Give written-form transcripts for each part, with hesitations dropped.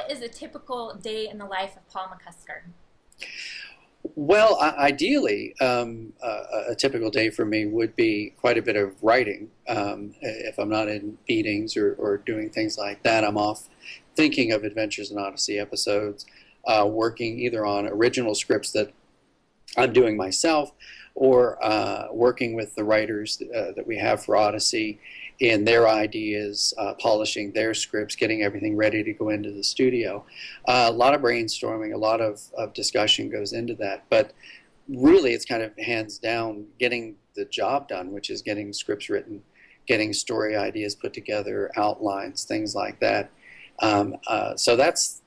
what is a typical day in the life of Paul McCusker? Well, ideally, a typical day for me would be quite a bit of writing. If I'm not in meetings or doing things like that, I'm off thinking of Adventures in Odyssey episodes, working either on original scripts that I'm doing myself, or working with the writers that we have for Odyssey in their ideas, polishing their scripts, getting everything ready to go into the studio. A lot of brainstorming, a lot of discussion goes into that, but really it's kind of hands down getting the job done, which is getting scripts written, getting story ideas put together, outlines, things like that. So that's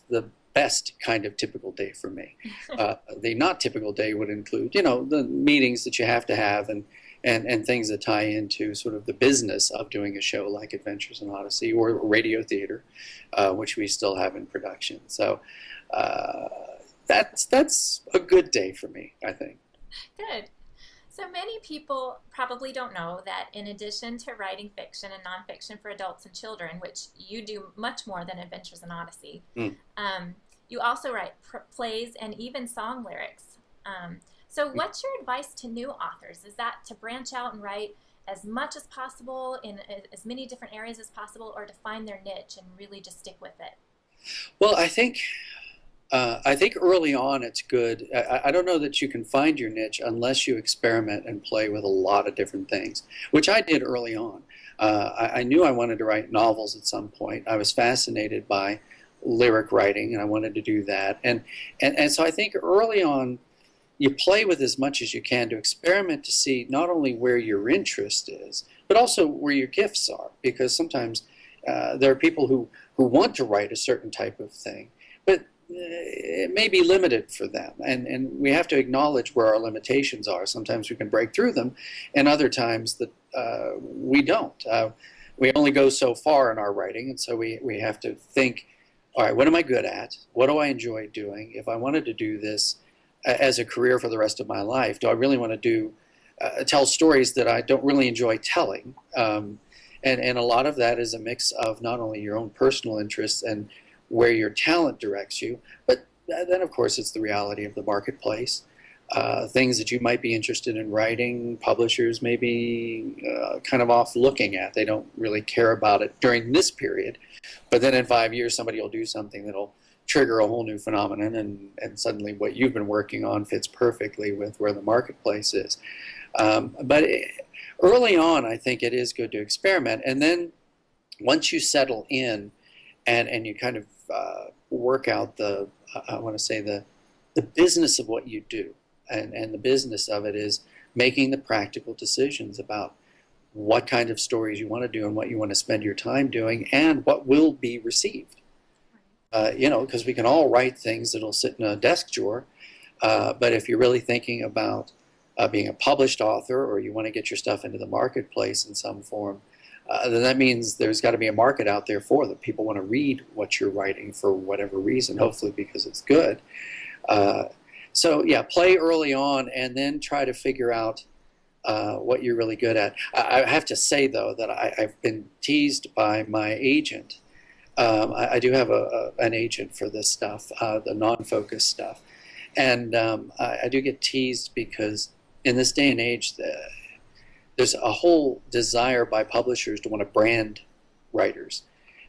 the best kind of typical day for me. The not typical day would include, the meetings that you have to have and things that tie into sort of the business of doing a show like Adventures in Odyssey or radio theater, which we still have in production. So that's a good day for me, I think. Good. So many people probably don't know that in addition to writing fiction and nonfiction for adults and children, which you do much more than Adventures in Odyssey, Mm. you also write plays and even song lyrics. So what's your advice to new authors? Is that to branch out and write as much as possible in as many different areas as possible, or to find their niche and really just stick with it? Well, I think early on it's good. I don't know that you can find your niche unless you experiment and play with a lot of different things, which I did early on. I knew I wanted to write novels at some point. I was fascinated by lyric writing, and I wanted to do that. And so I think early on, you play with as much as you can to experiment to see not only where your interest is, but also where your gifts are. Because sometimes there are people who want to write a certain type of thing, but it may be limited for them. And we have to acknowledge where our limitations are. Sometimes we can break through them, and other times that we don't. We only go so far in our writing, and so we have to think, all right, what am I good at? What do I enjoy doing? If I wanted to do this as a career for the rest of my life, do I really want to tell stories that I don't really enjoy telling? And a lot of that is a mix of not only your own personal interests and where your talent directs you, but then of course it's the reality of the marketplace. Things that you might be interested in writing, publishers may be kind of off looking at. They don't really care about it during this period. But then in 5 years, somebody will do something that'll trigger a whole new phenomenon, and suddenly what you've been working on fits perfectly with where the marketplace is. But early on, I think it is good to experiment. And then once you settle in and you kind of work out I want to say the business of what you do. And the business of it is making the practical decisions about what kind of stories you want to do and what you want to spend your time doing and what will be received. Because we can all write things that'll sit in a desk drawer, but if you're really thinking about being a published author, or you want to get your stuff into the marketplace in some form, then that means there's got to be a market out there for them. People want to read what you're writing for whatever reason, hopefully because it's good. So yeah, play early on and then try to figure out what you're really good at. I have to say, though, that I've been teased by my agent. I do have an agent for this stuff, the non-focus stuff. And I do get teased because in this day and age, there's a whole desire by publishers to want to brand writers.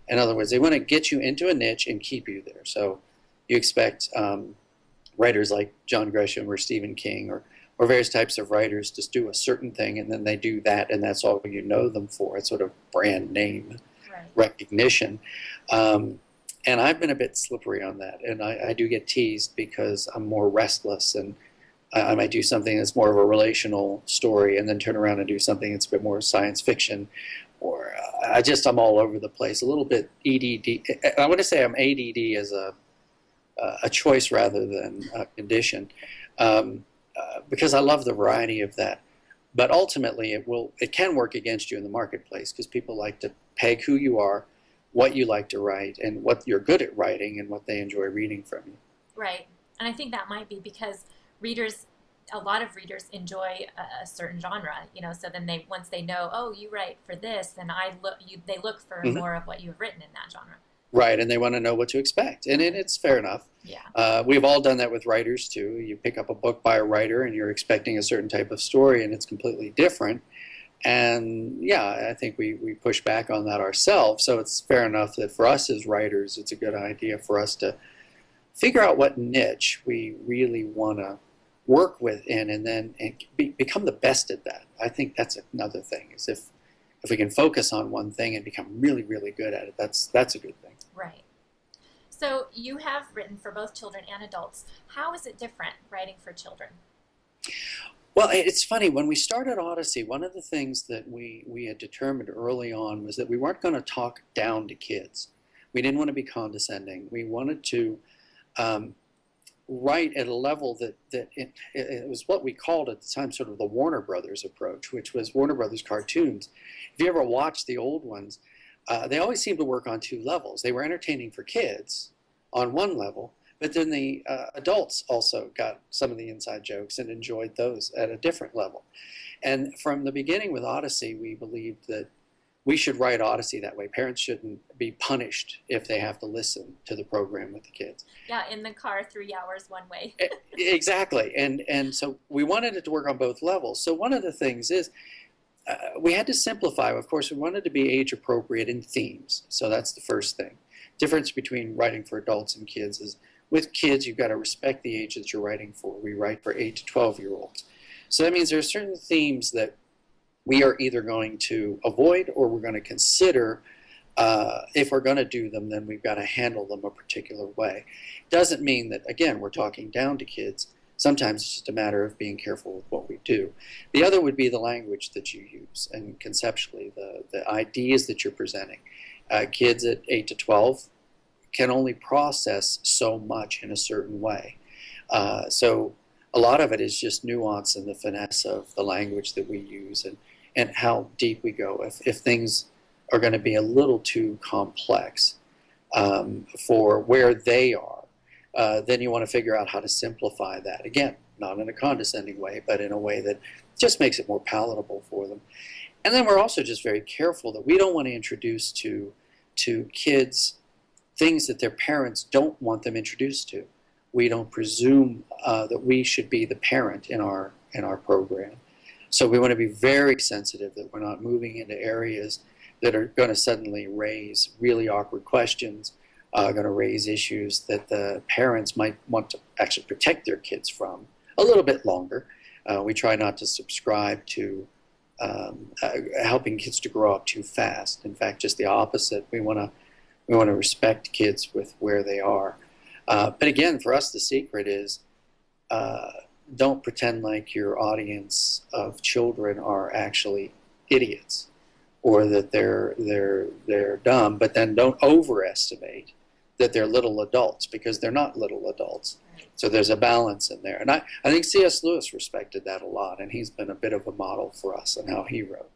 In other words, they want to get you into a niche and keep you there. So you expect writers like John Grisham or Stephen King or various types of writers just do a certain thing, and then they do that, and that's all you know them for. It's sort of brand name recognition. And I've been a bit slippery on that, and I do get teased because I'm more restless, and I might do something that's more of a relational story and then turn around and do something that's a bit more science fiction, or I'm all over the place, a little bit EDD. I want to say I'm ADD as a choice rather than a condition, because I love the variety of that. But ultimately, it can work against you in the marketplace because people like to peg who you are, what you like to write, and what you're good at writing, and what they enjoy reading from you. Right. And I think that might be because a lot of readers enjoy a certain genre, so then once they know, oh, you write for this, then they look for Hmm. more of what you've written in that genre. Right, and they want to know what to expect, and it's fair enough. Yeah. We've all done that with writers too. You pick up a book by a writer, and you're expecting a certain type of story, and it's completely different. And yeah, I think we push back on that ourselves. So it's fair enough that for us as writers, it's a good idea for us to figure out what niche we really want to work within, and then become the best at that. I think that's another thing. Is if we can focus on one thing and become really really good at it, that's a good thing. Right. So you have written for both children and adults. How is it different writing for children? Well, it's funny. When we started Odyssey, one of the things that we had determined early on was that we weren't going to talk down to kids. We didn't want to be condescending. We wanted to um, write at a level that it was what we called at the time sort of the Warner Brothers approach, which was Warner Brothers cartoons. If you ever watched the old ones, they always seemed to work on two levels. They were entertaining for kids on one level, but then the adults also got some of the inside jokes and enjoyed those at a different level. And from the beginning with Odyssey, we believed that we should write Odyssey that way. Parents shouldn't be punished if they have to listen to the program with the kids. Yeah, in the car, 3 hours one way. Exactly. And so we wanted it to work on both levels. So one of the things is we had to simplify. Of course, we wanted to be age appropriate in themes. So that's the first thing. Difference between writing for adults and kids is with kids, you've got to respect the age that you're writing for. We write for 8 to 12-year-olds. So that means there are certain themes that we are either going to avoid or we're going to consider. If we're going to do them, then we've got to handle them a particular way. Doesn't mean that, again, we're talking down to kids. Sometimes it's just a matter of being careful with what we do. The other would be the language that you use and conceptually the ideas that you're presenting. Kids at 8 to 12 can only process so much in a certain way. So a lot of it is just nuance and the finesse of the language that we use and how deep we go. If things are going to be a little too complex for where they are, then you want to figure out how to simplify that. Again, not in a condescending way, but in a way that just makes it more palatable for them. And then we're also just very careful that we don't want to introduce to kids things that their parents don't want them introduced to. We don't presume that we should be the parent in our program. So we want to be very sensitive that we're not moving into areas that are going to suddenly raise really awkward questions, going to raise issues that the parents might want to actually protect their kids from a little bit longer. We try not to subscribe to helping kids to grow up too fast. In fact, just the opposite. We want to respect kids with where they are. But again, for us, the secret is don't pretend like your audience of children are actually idiots or that they're dumb. But then don't overestimate that they're little adults, because they're not little adults. So there's a balance in there. And I think C.S. Lewis respected that a lot, and he's been a bit of a model for us in how he wrote.